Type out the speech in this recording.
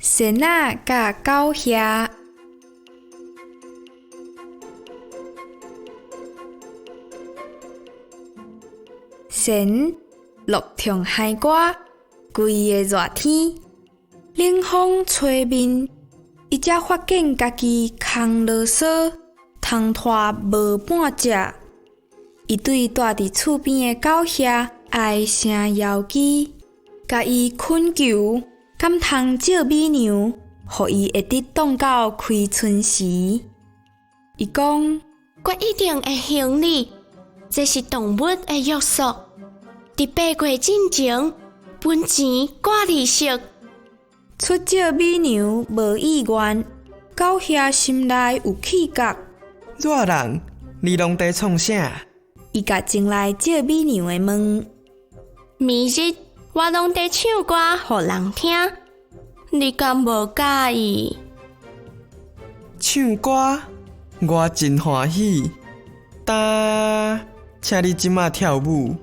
仙仔甲狗遐，仙落痛海歌，规个热天，冷风吹面，伊才发现家己空啰嗦，通拖无半只。伊对住伫厝边的狗遐唉声摇机，甲伊恳求，敢通借米粮，互伊会得当到开春时。伊讲：我一定会还你，这是动物的约束。伫8月之前，分钱挂利息。出借米粮无意愿，狗遐心内有气觉。热人，你拢在创啥？伊甲前来借米粮的问：明日我拢在唱歌，互人听，你敢无介意？唱歌，我真欢喜。请你即马跳舞。